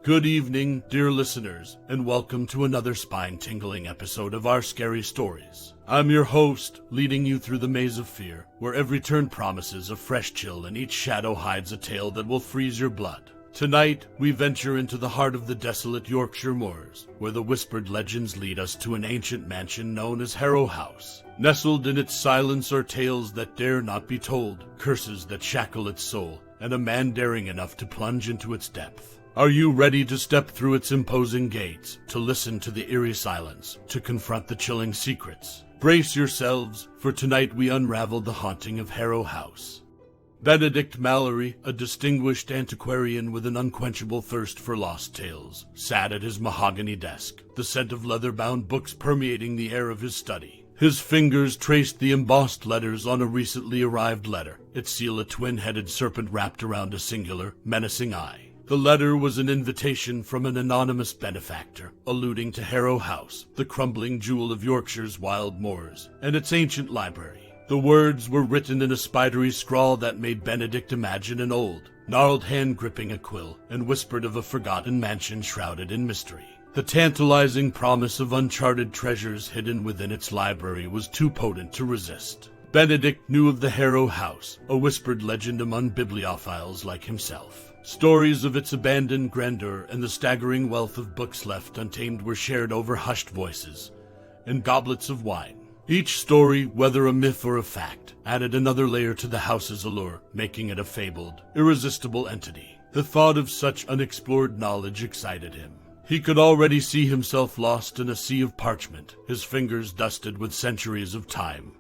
Good evening, dear listeners, and welcome to another spine-tingling episode of our scary stories. I'm your host, leading you through the maze of fear, where every turn promises a fresh chill and each shadow hides a tale that will freeze your blood. Tonight, we venture into the heart of the desolate Yorkshire moors, where the whispered legends lead us to an ancient mansion known as Harrow House. Nestled in its silence are tales that dare not be told, curses that shackle its soul, and a man daring enough to plunge into its depth. Are you ready to step through its imposing gates, to listen to the eerie silence, to confront the chilling secrets? Brace yourselves, for tonight we unravel the haunting of Harrow House. Benedict Mallory, a distinguished antiquarian with an unquenchable thirst for lost tales, sat at his mahogany desk, the scent of leather-bound books permeating the air of his study. His fingers traced the embossed letters on a recently arrived letter, its seal a twin-headed serpent wrapped around a singular, menacing eye. The letter was an invitation from an anonymous benefactor, alluding to Harrow House, the crumbling jewel of Yorkshire's wild moors, and its ancient library. The words were written in a spidery scrawl that made Benedict imagine an old, gnarled hand gripping a quill, and whispered of a forgotten mansion shrouded in mystery. The tantalizing promise of uncharted treasures hidden within its library was too potent to resist. Benedict knew of the Harrow House, a whispered legend among bibliophiles like himself. Stories of its abandoned grandeur and the staggering wealth of books left untamed were shared over hushed voices and goblets of wine. Each story, whether a myth or a fact, added another layer to the house's allure, making it a fabled, irresistible entity. The thought of such unexplored knowledge excited him. He could already see himself lost in a sea of parchment, his fingers dusted with centuries of time,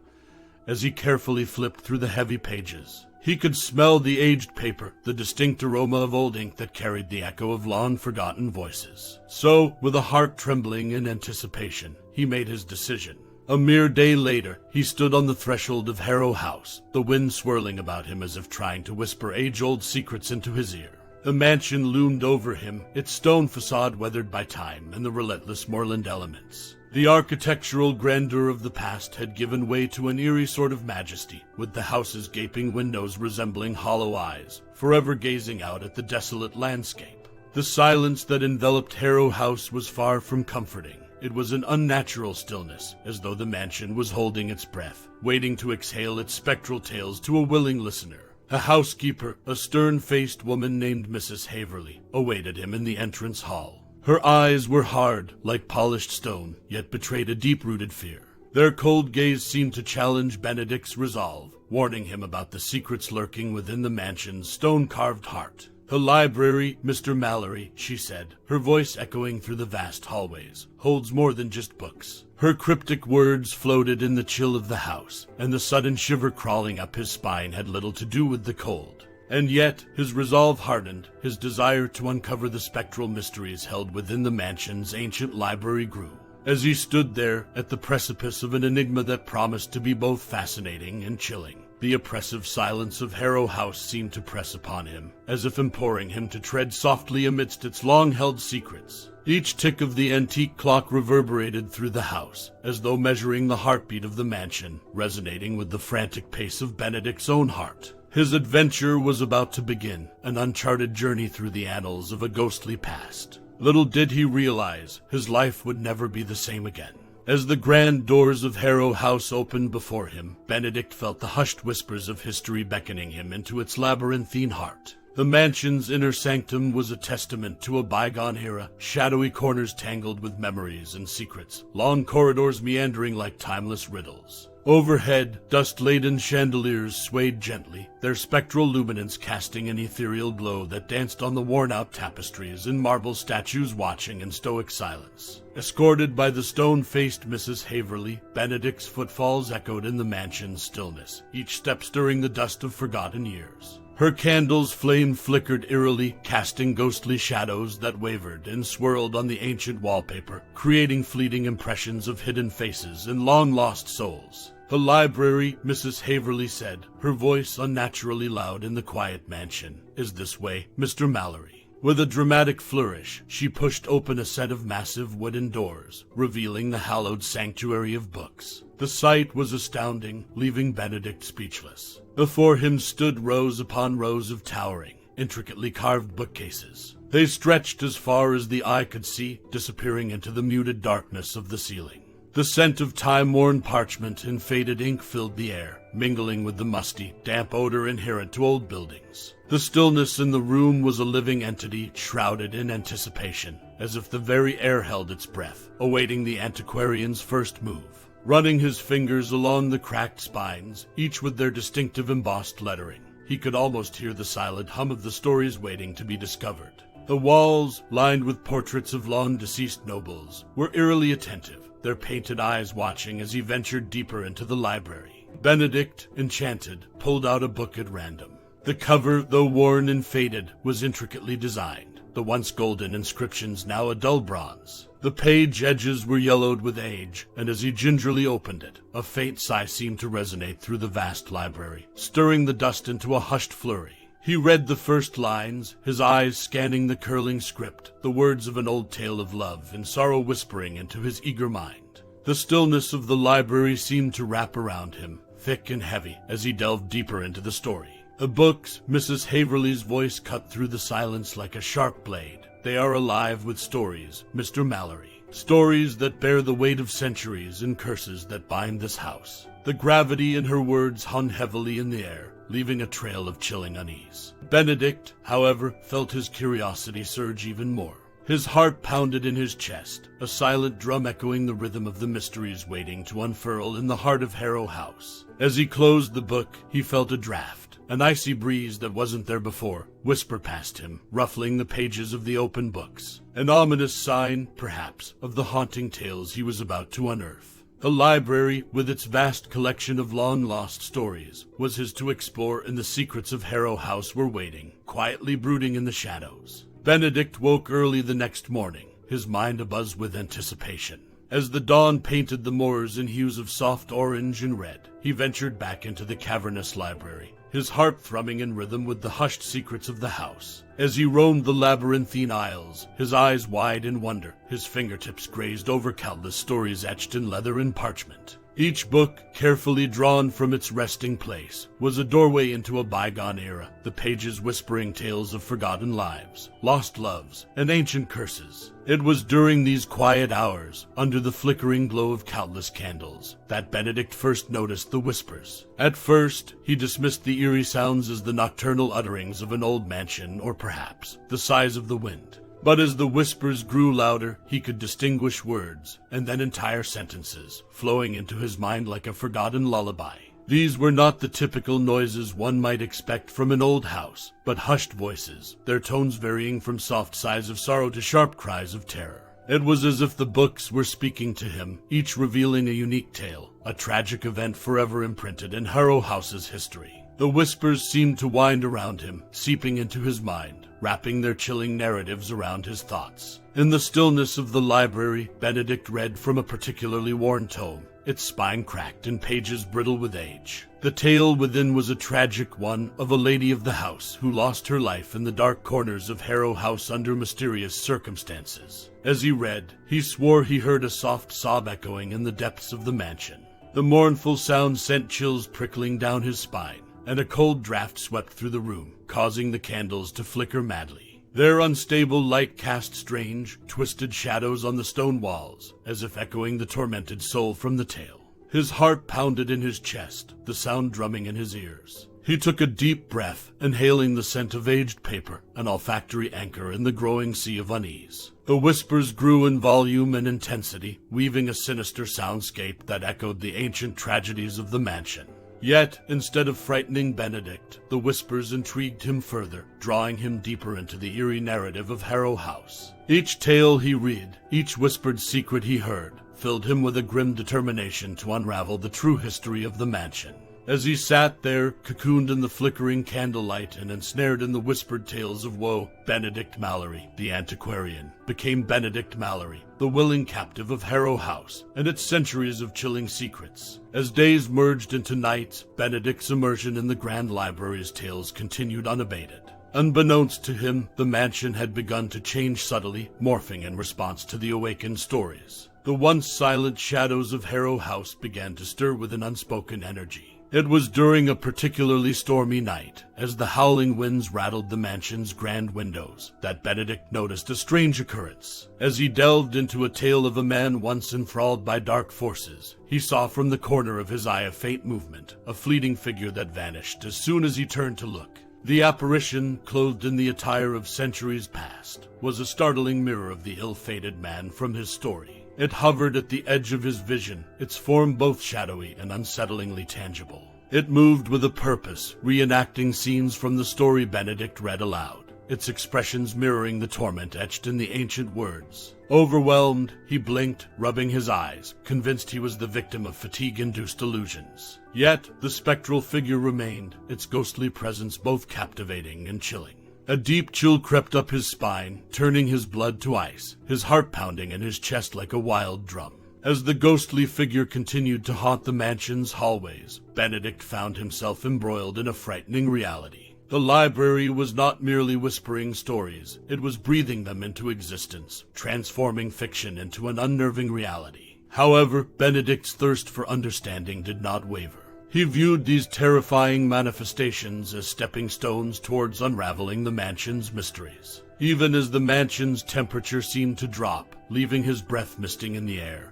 as he carefully flipped through the heavy pages. He could smell the aged paper, the distinct aroma of old ink that carried the echo of long-forgotten voices. So, with a heart trembling in anticipation, he made his decision. A mere day later, he stood on the threshold of Harrow House, the wind swirling about him as if trying to whisper age-old secrets into his ear. The mansion loomed over him, its stone facade weathered by time and the relentless moorland elements. The architectural grandeur of the past had given way to an eerie sort of majesty, with the house's gaping windows resembling hollow eyes, forever gazing out at the desolate landscape. The silence that enveloped Harrow House was far from comforting. It was an unnatural stillness, as though the mansion was holding its breath, waiting to exhale its spectral tales to a willing listener. A housekeeper, a stern-faced woman named Mrs. Haverley, awaited him in the entrance hall. Her eyes were hard, like polished stone, yet betrayed a deep-rooted fear. Their cold gaze seemed to challenge Benedict's resolve, warning him about the secrets lurking within the mansion's stone-carved heart. "The library, Mr. Mallory," she said, her voice echoing through the vast hallways, "holds more than just books." Her cryptic words floated in the chill of the house, and the sudden shiver crawling up his spine had little to do with the cold. And yet, his resolve hardened, his desire to uncover the spectral mysteries held within the mansion's ancient library grew. As he stood there, at the precipice of an enigma that promised to be both fascinating and chilling, the oppressive silence of Harrow House seemed to press upon him, as if imploring him to tread softly amidst its long-held secrets. Each tick of the antique clock reverberated through the house, as though measuring the heartbeat of the mansion, resonating with the frantic pace of Benedict's own heart. His adventure was about to begin, an uncharted journey through the annals of a ghostly past. Little did he realize, his life would never be the same again. As the grand doors of Harrow House opened before him, Benedict felt the hushed whispers of history beckoning him into its labyrinthine heart. The mansion's inner sanctum was a testament to a bygone era, shadowy corners tangled with memories and secrets, long corridors meandering like timeless riddles. Overhead, dust-laden chandeliers swayed gently, their spectral luminance casting an ethereal glow that danced on the worn-out tapestries and marble statues watching in stoic silence. Escorted by the stone-faced Mrs. Haverley, Benedict's footfalls echoed in the mansion's stillness, each step stirring the dust of forgotten years. Her candle's flame flickered eerily, casting ghostly shadows that wavered and swirled on the ancient wallpaper, creating fleeting impressions of hidden faces and long-lost souls. "The library," Mrs. Haverley said, her voice unnaturally loud in the quiet mansion, "is this way, Mr. Mallory." With a dramatic flourish, she pushed open a set of massive wooden doors, revealing the hallowed sanctuary of books. The sight was astounding, leaving Benedict speechless. Before him stood rows upon rows of towering, intricately carved bookcases. They stretched as far as the eye could see, disappearing into the muted darkness of the ceiling. The scent of time-worn parchment and faded ink filled the air, mingling with the musty, damp odor inherent to old buildings. The stillness in the room was a living entity shrouded in anticipation, as if the very air held its breath, awaiting the antiquarian's first move. Running his fingers along the cracked spines, each with their distinctive embossed lettering, he could almost hear the silent hum of the stories waiting to be discovered. The walls, lined with portraits of long-deceased nobles, were eerily attentive, their painted eyes watching as he ventured deeper into the library. Benedict, enchanted, pulled out a book at random. The cover, though worn and faded, was intricately designed, the once golden inscriptions now a dull bronze. The page edges were yellowed with age, and as he gingerly opened it, a faint sigh seemed to resonate through the vast library, stirring the dust into a hushed flurry. He read the first lines, his eyes scanning the curling script, the words of an old tale of love and sorrow whispering into his eager mind. The stillness of the library seemed to wrap around him, thick and heavy, as he delved deeper into the story. The books, Mrs. Haverly's voice cut through the silence like a sharp blade. They are alive with stories, Mr. Mallory. Stories that bear the weight of centuries and curses that bind this house. The gravity in her words hung heavily in the air, leaving a trail of chilling unease. Benedict, however, felt his curiosity surge even more. His heart pounded in his chest, a silent drum echoing the rhythm of the mysteries waiting to unfurl in the heart of Harrow House. As he closed the book, he felt a draft, an icy breeze that wasn't there before, whisper past him, ruffling the pages of the open books. An ominous sign, perhaps, of the haunting tales he was about to unearth. The library, with its vast collection of long-lost stories, was his to explore, and the secrets of Harrow House were waiting, quietly brooding in the shadows. Benedict woke early the next morning, his mind abuzz with anticipation. As the dawn painted the moors in hues of soft orange and red, he ventured back into the cavernous library, his heart thrumming in rhythm with the hushed secrets of the house. As he roamed the labyrinthine aisles, his eyes wide in wonder, his fingertips grazed over countless stories etched in leather and parchment. Each book, carefully drawn from its resting place, was a doorway into a bygone era, the pages whispering tales of forgotten lives, lost loves, and ancient curses. It was during these quiet hours, under the flickering glow of countless candles, that Benedict first noticed the whispers. At first, he dismissed the eerie sounds as the nocturnal utterings of an old mansion, or perhaps the sighs of the wind. But as the whispers grew louder, he could distinguish words, and then entire sentences, flowing into his mind like a forgotten lullaby. These were not the typical noises one might expect from an old house, but hushed voices, their tones varying from soft sighs of sorrow to sharp cries of terror. It was as if the books were speaking to him, each revealing a unique tale, a tragic event forever imprinted in Harrow House's history. The whispers seemed to wind around him, seeping into his mind, wrapping their chilling narratives around his thoughts. In the stillness of the library, Benedict read from a particularly worn tome, its spine cracked and pages brittle with age. The tale within was a tragic one of a lady of the house who lost her life in the dark corners of Harrow House under mysterious circumstances. As he read, he swore he heard a soft sob echoing in the depths of the mansion. The mournful sound sent chills prickling down his spine, and a cold draft swept through the room, causing the candles to flicker madly. Their unstable light cast strange, twisted shadows on the stone walls, as if echoing the tormented soul from the tale. His heart pounded in his chest, the sound drumming in his ears. He took a deep breath, inhaling the scent of aged paper, an olfactory anchor in the growing sea of unease. The whispers grew in volume and intensity, weaving a sinister soundscape that echoed the ancient tragedies of the mansion. Yet, instead of frightening Benedict, the whispers intrigued him further, drawing him deeper into the eerie narrative of Harrow House. Each tale he read, each whispered secret he heard, filled him with a grim determination to unravel the true history of the mansion. As he sat there, cocooned in the flickering candlelight and ensnared in the whispered tales of woe, Benedict Mallory, the antiquarian, became Benedict Mallory, the willing captive of Harrow House and its centuries of chilling secrets. As days merged into nights, Benedict's immersion in the grand library's tales continued unabated. Unbeknownst to him, the mansion had begun to change subtly, morphing in response to the awakened stories. The once silent shadows of Harrow House began to stir with an unspoken energy. It was during a particularly stormy night, as the howling winds rattled the mansion's grand windows, that Benedict noticed a strange occurrence. As he delved into a tale of a man once enthralled by dark forces, he saw from the corner of his eye a faint movement, a fleeting figure that vanished as soon as he turned to look. The apparition, clothed in the attire of centuries past, was a startling mirror of the ill-fated man from his story. It hovered at the edge of his vision, its form both shadowy and unsettlingly tangible. It moved with a purpose, reenacting scenes from the story Benedict read aloud, its expressions mirroring the torment etched in the ancient words. Overwhelmed, he blinked, rubbing his eyes, convinced he was the victim of fatigue-induced illusions. Yet, the spectral figure remained, its ghostly presence both captivating and chilling. A deep chill crept up his spine, turning his blood to ice, his heart pounding in his chest like a wild drum. As the ghostly figure continued to haunt the mansion's hallways, Benedict found himself embroiled in a frightening reality. The library was not merely whispering stories, it was breathing them into existence, transforming fiction into an unnerving reality. However, Benedict's thirst for understanding did not waver. He viewed these terrifying manifestations as stepping stones towards unraveling the mansion's mysteries. Even as the mansion's temperature seemed to drop, leaving his breath misting in the air,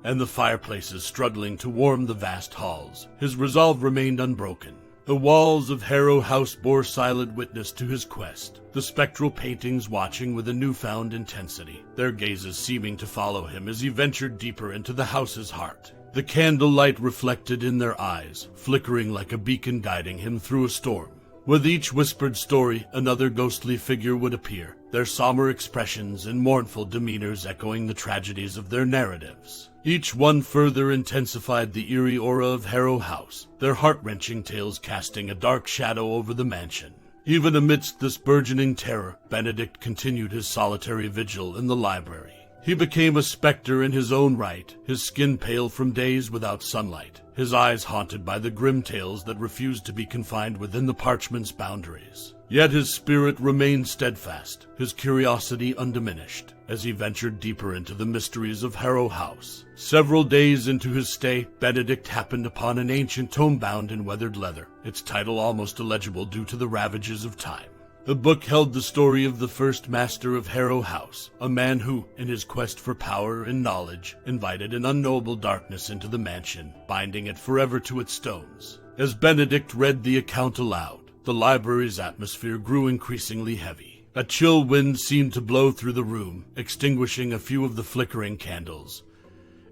and the fireplaces struggling to warm the vast halls, his resolve remained unbroken. The walls of Harrow House bore silent witness to his quest, the spectral paintings watching with a newfound intensity, their gazes seeming to follow him as he ventured deeper into the house's heart. The candlelight reflected in their eyes, flickering like a beacon guiding him through a storm. With each whispered story, another ghostly figure would appear, their somber expressions and mournful demeanors echoing the tragedies of their narratives. Each one further intensified the eerie aura of Harrow House, their heart-wrenching tales casting a dark shadow over the mansion. Even amidst this burgeoning terror, Benedict continued his solitary vigil in the library. He became a specter in his own right, his skin pale from days without sunlight, his eyes haunted by the grim tales that refused to be confined within the parchment's boundaries. Yet his spirit remained steadfast, his curiosity undiminished, as he ventured deeper into the mysteries of Harrow House. Several days into his stay, Benedict happened upon an ancient tome bound in weathered leather, its title almost illegible due to the ravages of time. The book held the story of the first master of Harrow House, a man who, in his quest for power and knowledge, invited an unknowable darkness into the mansion, binding it forever to its stones. As Benedict read the account aloud, the library's atmosphere grew increasingly heavy. A chill wind seemed to blow through the room, extinguishing a few of the flickering candles,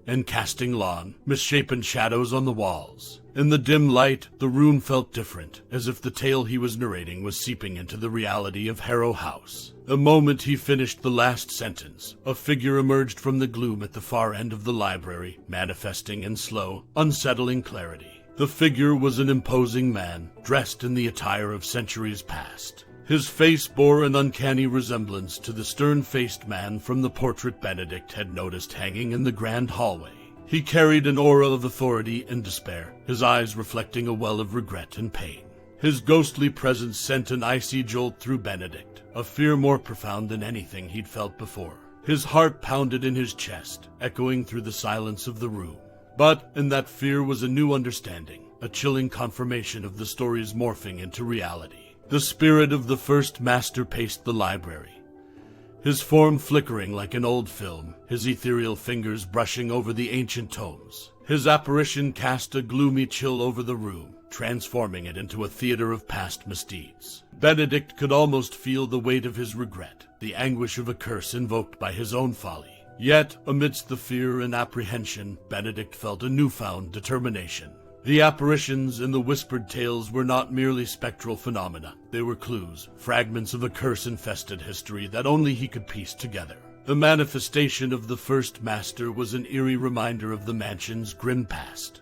and casting long, misshapen shadows on the walls. In the dim light, the room felt different, as if the tale he was narrating was seeping into the reality of Harrow House. The moment he finished the last sentence, a figure emerged from the gloom at the far end of the library, manifesting in slow, unsettling clarity. The figure was an imposing man, dressed in the attire of centuries past. His face bore an uncanny resemblance to the stern-faced man from the portrait Benedict had noticed hanging in the grand hallway. He carried an aura of authority and despair, his eyes reflecting a well of regret and pain. His ghostly presence sent an icy jolt through Benedict, a fear more profound than anything he'd felt before. His heart pounded in his chest, echoing through the silence of the room. But in that fear was a new understanding, a chilling confirmation of the story's morphing into reality. The spirit of the first master paced the library, his form flickering like an old film, his ethereal fingers brushing over the ancient tomes. His apparition cast a gloomy chill over the room, transforming it into a theater of past misdeeds. Benedict could almost feel the weight of his regret, the anguish of a curse invoked by his own folly. Yet, amidst the fear and apprehension, Benedict felt a newfound determination. The apparitions and the whispered tales were not merely spectral phenomena. They were clues, fragments of a curse-infested history that only he could piece together. The manifestation of the first master was an eerie reminder of the mansion's grim past,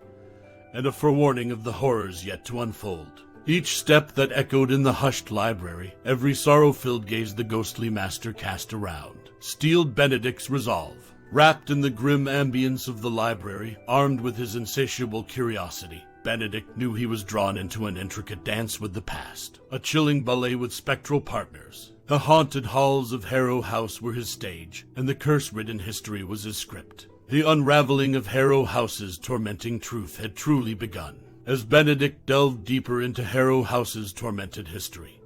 and a forewarning of the horrors yet to unfold. Each step that echoed in the hushed library, every sorrow-filled gaze the ghostly master cast around, steeled Benedict's resolve. Wrapped in the grim ambience of the library, armed with his insatiable curiosity, Benedict knew he was drawn into an intricate dance with the past, a chilling ballet with spectral partners. The haunted halls of Harrow House were his stage, and the curse-ridden history was his script. The unraveling of Harrow House's tormenting truth had truly begun. As Benedict delved deeper into Harrow House's tormented history,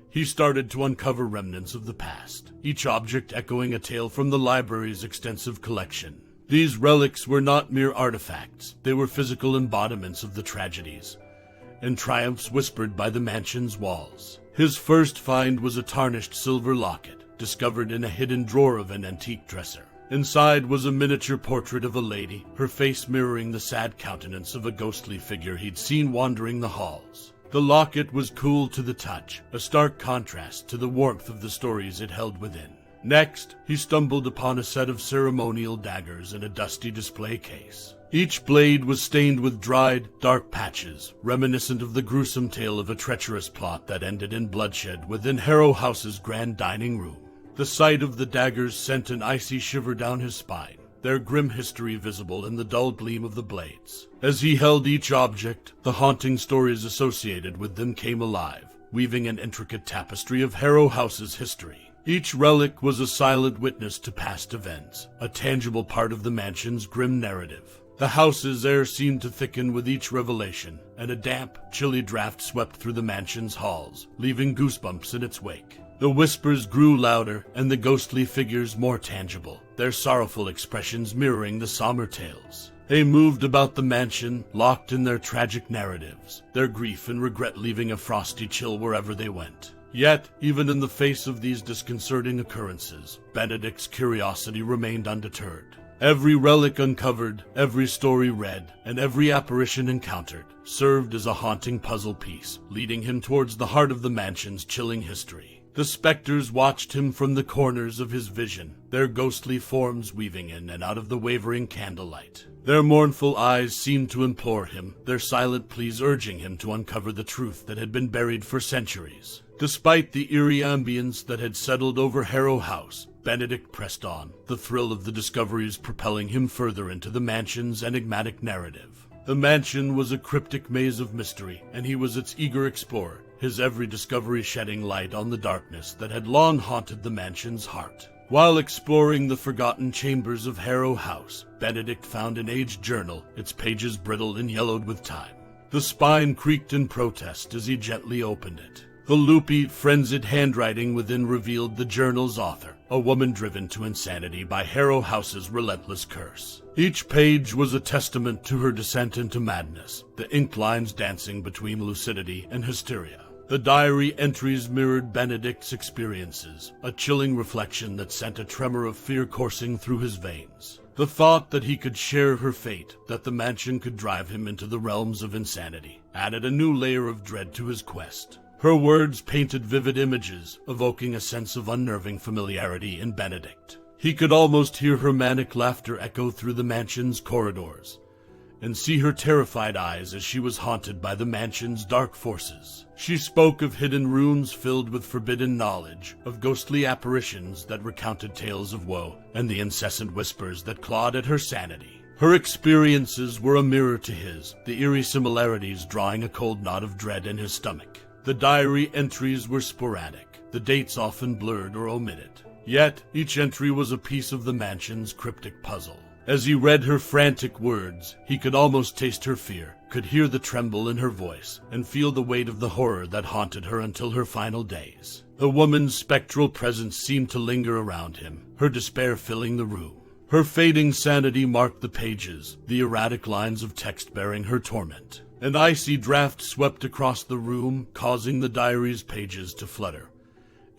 he started to uncover remnants of the past, each object echoing a tale from the library's extensive collection. These relics were not mere artifacts, they were physical embodiments of the tragedies and triumphs whispered by the mansion's walls. His first find was a tarnished silver locket, discovered in a hidden drawer of an antique dresser. Inside was a miniature portrait of a lady, her face mirroring the sad countenance of a ghostly figure he'd seen wandering the halls. The locket was cool to the touch, a stark contrast to the warmth of the stories it held within. Next, he stumbled upon a set of ceremonial daggers in a dusty display case. Each blade was stained with dried, dark patches, reminiscent of the gruesome tale of a treacherous plot that ended in bloodshed within Harrow House's grand dining room. The sight of the daggers sent an icy shiver down his spine, their grim history visible in the dull gleam of the blades. As he held each object, the haunting stories associated with them came alive, weaving an intricate tapestry of Harrow House's history. Each relic was a silent witness to past events, a tangible part of the mansion's grim narrative. The house's air seemed to thicken with each revelation, and a damp, chilly draft swept through the mansion's halls, leaving goosebumps in its wake. The whispers grew louder, and the ghostly figures more tangible, their sorrowful expressions mirroring the somber tales. They moved about the mansion, locked in their tragic narratives, their grief and regret leaving a frosty chill wherever they went. Yet, even in the face of these disconcerting occurrences, Benedict's curiosity remained undeterred. Every relic uncovered, every story read, and every apparition encountered served as a haunting puzzle piece, leading him towards the heart of the mansion's chilling history. The specters watched him from the corners of his vision, their ghostly forms weaving in and out of the wavering candlelight. Their mournful eyes seemed to implore him, their silent pleas urging him to uncover the truth that had been buried for centuries. Despite the eerie ambience that had settled over Harrow House, Benedict pressed on, the thrill of the discoveries propelling him further into the mansion's enigmatic narrative. The mansion was a cryptic maze of mystery, and he was its eager explorer, his every discovery shedding light on the darkness that had long haunted the mansion's heart. While exploring the forgotten chambers of Harrow House, Benedict found an aged journal, its pages brittle and yellowed with time. The spine creaked in protest as he gently opened it. The loopy, frenzied handwriting within revealed the journal's author, a woman driven to insanity by Harrow House's relentless curse. Each page was a testament to her descent into madness, the ink lines dancing between lucidity and hysteria. The diary entries mirrored Benedict's experiences, a chilling reflection that sent a tremor of fear coursing through his veins. The thought that he could share her fate, that the mansion could drive him into the realms of insanity, added a new layer of dread to his quest. Her words painted vivid images, evoking a sense of unnerving familiarity in Benedict. He could almost hear her manic laughter echo through the mansion's corridors, and see her terrified eyes as she was haunted by the mansion's dark forces. She spoke of hidden rooms filled with forbidden knowledge, of ghostly apparitions that recounted tales of woe, and the incessant whispers that clawed at her sanity. Her experiences were a mirror to his, the eerie similarities drawing a cold knot of dread in his stomach. The diary entries were sporadic, the dates often blurred or omitted. Yet, each entry was a piece of the mansion's cryptic puzzle. As he read her frantic words, he could almost taste her fear, could hear the tremble in her voice, and feel the weight of the horror that haunted her until her final days. The woman's spectral presence seemed to linger around him, her despair filling the room. Her fading sanity marked the pages, the erratic lines of text bearing her torment. An icy draft swept across the room, causing the diary's pages to flutter,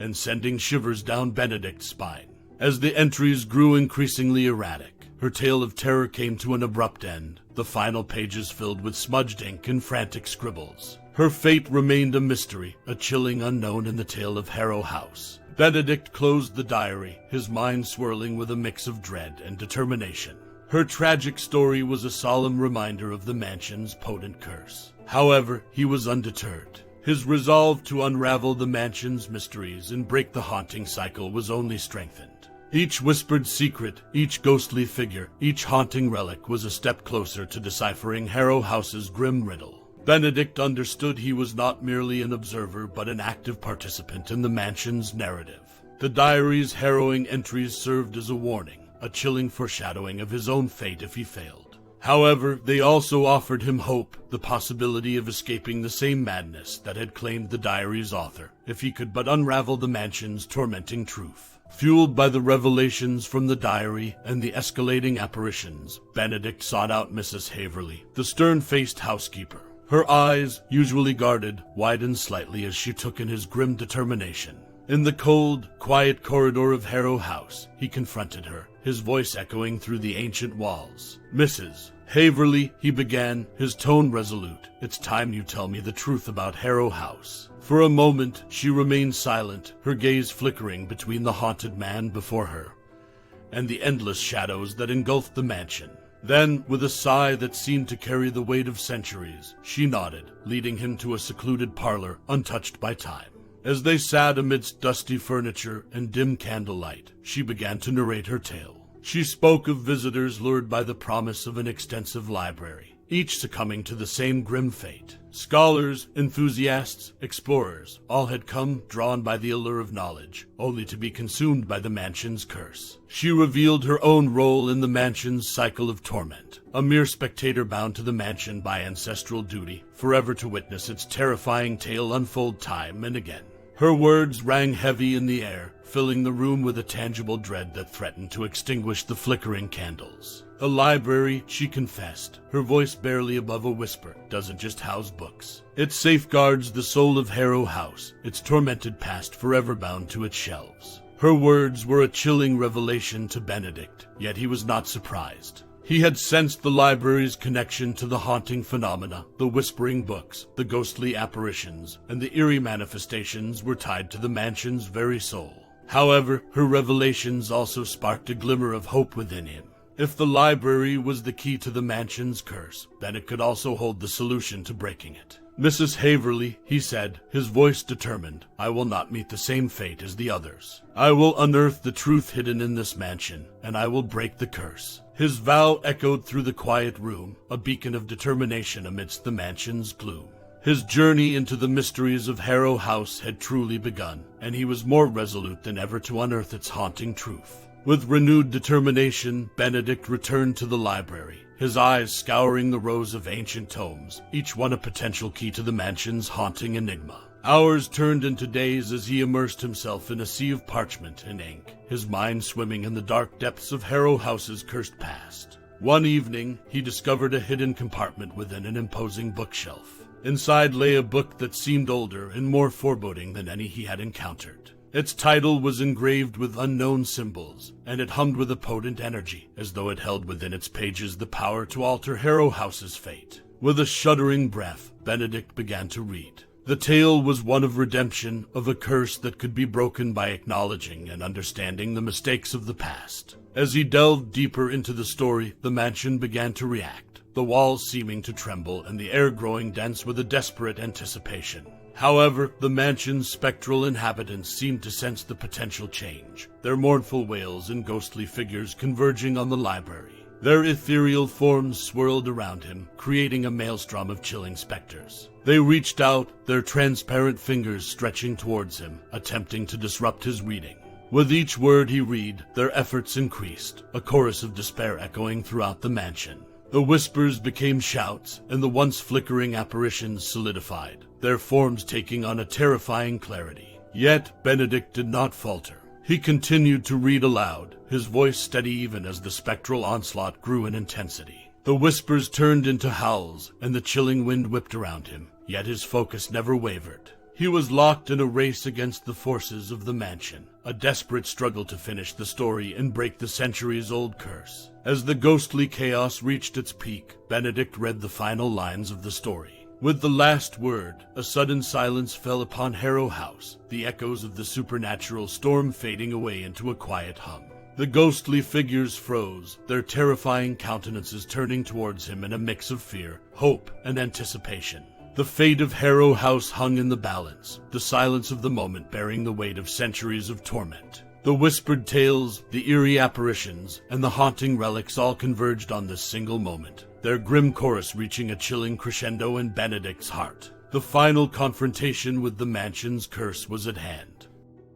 and sending shivers down Benedict's spine. As the entries grew increasingly erratic, her tale of terror came to an abrupt end, the final pages filled with smudged ink and frantic scribbles. Her fate remained a mystery, a chilling unknown in the tale of Harrow House. Benedict closed the diary, his mind swirling with a mix of dread and determination. Her tragic story was a solemn reminder of the mansion's potent curse. However, he was undeterred. His resolve to unravel the mansion's mysteries and break the haunting cycle was only strengthened. Each whispered secret, each ghostly figure, each haunting relic was a step closer to deciphering Harrow House's grim riddle. Benedict understood he was not merely an observer but an active participant in the mansion's narrative. The diary's harrowing entries served as a warning, a chilling foreshadowing of his own fate if he failed. However, they also offered him hope, the possibility of escaping the same madness that had claimed the diary's author, if he could but unravel the mansion's tormenting truth. Fueled by the revelations from the diary and the escalating apparitions, Benedict sought out Mrs. Haverly, the stern-faced housekeeper. Her eyes, usually guarded, widened slightly as she took in his grim determination. In the cold, quiet corridor of Harrow House, he confronted her, his voice echoing through the ancient walls. "Mrs. Haverly," he began, his tone resolute, "it's time you tell me the truth about Harrow House." For a moment, she remained silent, her gaze flickering between the haunted man before her and the endless shadows that engulfed the mansion. Then, with a sigh that seemed to carry the weight of centuries, she nodded, leading him to a secluded parlor untouched by time. As they sat amidst dusty furniture and dim candlelight, she began to narrate her tale. She spoke of visitors lured by the promise of an extensive library, each succumbing to the same grim fate. Scholars, enthusiasts, explorers, all had come drawn by the allure of knowledge, only to be consumed by the mansion's curse. She revealed her own role in the mansion's cycle of torment, a mere spectator bound to the mansion by ancestral duty, forever to witness its terrifying tale unfold time and again. Her words rang heavy in the air, filling the room with a tangible dread that threatened to extinguish the flickering candles. A library, she confessed, her voice barely above a whisper, doesn't just house books. It safeguards the soul of Harrow House, its tormented past forever bound to its shelves. Her words were a chilling revelation to Benedict, yet he was not surprised. He had sensed the library's connection to the haunting phenomena. The whispering books, the ghostly apparitions, and the eerie manifestations were tied to the mansion's very soul. However, her revelations also sparked a glimmer of hope within him. If the library was the key to the mansion's curse, then it could also hold the solution to breaking it. "Mrs. Haverly," he said, his voice determined, "I will not meet the same fate as the others. I will unearth the truth hidden in this mansion, and I will break the curse." His vow echoed through the quiet room, a beacon of determination amidst the mansion's gloom. His journey into the mysteries of Harrow House had truly begun, and he was more resolute than ever to unearth its haunting truth. With renewed determination, Benedict returned to the library, his eyes scouring the rows of ancient tomes, each one a potential key to the mansion's haunting enigma. Hours turned into days as he immersed himself in a sea of parchment and ink, his mind swimming in the dark depths of Harrow House's cursed past. One evening, he discovered a hidden compartment within an imposing bookshelf. Inside lay a book that seemed older and more foreboding than any he had encountered. Its title was engraved with unknown symbols, and it hummed with a potent energy, as though it held within its pages the power to alter Harrow House's fate. With a shuddering breath, Benedict began to read. The tale was one of redemption, of a curse that could be broken by acknowledging and understanding the mistakes of the past. As he delved deeper into the story, the mansion began to react, the walls seeming to tremble and the air growing dense with a desperate anticipation. However, the mansion's spectral inhabitants seemed to sense the potential change, their mournful wails and ghostly figures converging on the library. Their ethereal forms swirled around him, creating a maelstrom of chilling specters. They reached out, their transparent fingers stretching towards him, attempting to disrupt his reading. With each word he read, their efforts increased, a chorus of despair echoing throughout the mansion. The whispers became shouts, and the once flickering apparitions solidified, their forms taking on a terrifying clarity. Yet Benedict did not falter. He continued to read aloud, his voice steady even as the spectral onslaught grew in intensity. The whispers turned into howls, and the chilling wind whipped around him, yet his focus never wavered. He was locked in a race against the forces of the mansion, a desperate struggle to finish the story and break the centuries-old curse. As the ghostly chaos reached its peak, Benedict read the final lines of the story. With the last word, a sudden silence fell upon Harrow House, the echoes of the supernatural storm fading away into a quiet hum. The ghostly figures froze, their terrifying countenances turning towards him in a mix of fear, hope, and anticipation. The fate of Harrow House hung in the balance, the silence of the moment bearing the weight of centuries of torment. The whispered tales, the eerie apparitions, and the haunting relics all converged on this single moment, their grim chorus reaching a chilling crescendo in Benedict's heart. The final confrontation with the mansion's curse was at hand.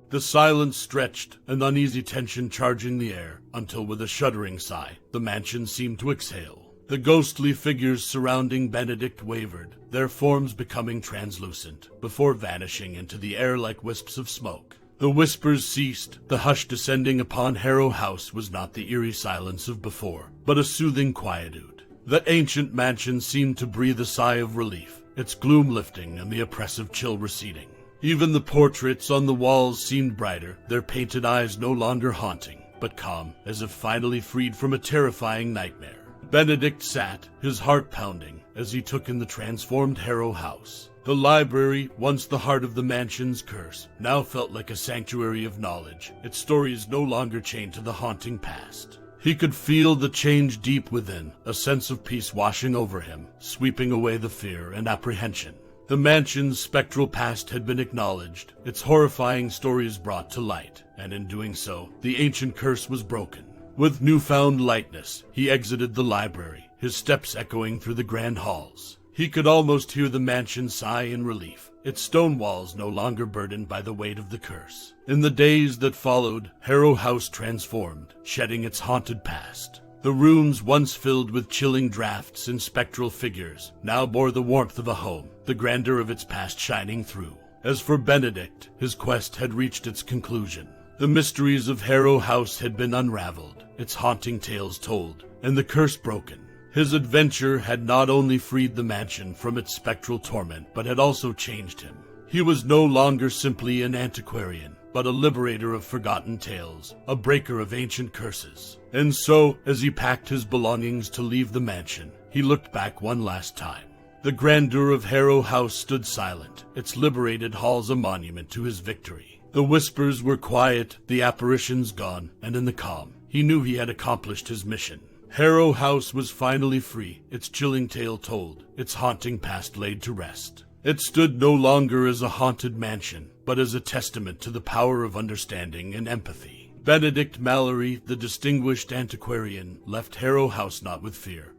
The silence stretched, an uneasy tension charging the air, until with a shuddering sigh, the mansion seemed to exhale. The ghostly figures surrounding Benedict wavered, their forms becoming translucent, before vanishing into the air like wisps of smoke. The whispers ceased. The hush descending upon Harrow House was not the eerie silence of before, but a soothing quietude. The ancient mansion seemed to breathe a sigh of relief, its gloom lifting and the oppressive chill receding. Even the portraits on the walls seemed brighter, their painted eyes no longer haunting, but calm, as if finally freed from a terrifying nightmare. Benedict sat, his heart pounding, as he took in the transformed Harrow House. The library, once the heart of the mansion's curse, now felt like a sanctuary of knowledge, its stories no longer chained to the haunting past. He could feel the change deep within, a sense of peace washing over him, sweeping away the fear and apprehension. The mansion's spectral past had been acknowledged, its horrifying stories brought to light, and in doing so, the ancient curse was broken. With newfound lightness, he exited the library, his steps echoing through the grand halls. He could almost hear the mansion sigh in relief, its stone walls no longer burdened by the weight of the curse. In the days that followed, Harrow House transformed, shedding its haunted past. The rooms, once filled with chilling drafts and spectral figures, now bore the warmth of a home, the grandeur of its past shining through. As for Benedict, his quest had reached its conclusion. The mysteries of Harrow House had been unraveled, its haunting tales told, and the curse broken. His adventure had not only freed the mansion from its spectral torment, but had also changed him. He was no longer simply an antiquarian, but a liberator of forgotten tales, a breaker of ancient curses. And so, as he packed his belongings to leave the mansion, he looked back one last time. The grandeur of Harrow House stood silent, its liberated halls a monument to his victory. The whispers were quiet, the apparitions gone, and in the calm, he knew he had accomplished his mission. Harrow House was finally free, its chilling tale told, its haunting past laid to rest. It stood no longer as a haunted mansion, but as a testament to the power of understanding and empathy. Benedict Mallory, the distinguished antiquarian, left Harrow House not with fear,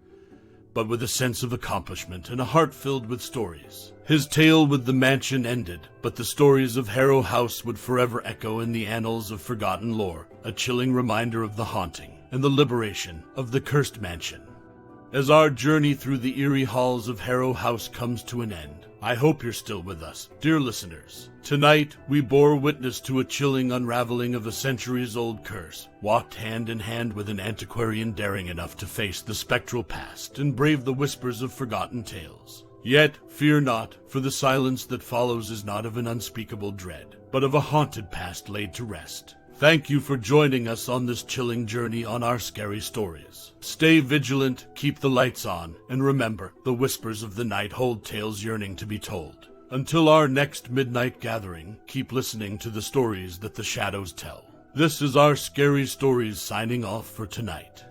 but with a sense of accomplishment and a heart filled with stories. His tale with the mansion ended, but the stories of Harrow House would forever echo in the annals of forgotten lore, a chilling reminder of the haunting and the liberation of the cursed mansion. As our journey through the eerie halls of Harrow House comes to an end, I hope you're still with us, dear listeners. Tonight, we bore witness to a chilling unraveling of a centuries-old curse, walked hand in hand with an antiquarian daring enough to face the spectral past and brave the whispers of forgotten tales. Yet, fear not, for the silence that follows is not of an unspeakable dread, but of a haunted past laid to rest. Thank you for joining us on this chilling journey on our scary stories. Stay vigilant, keep the lights on, and remember, the whispers of the night hold tales yearning to be told. Until our next midnight gathering, keep listening to the stories that the shadows tell. This is our Scary Stories signing off for tonight.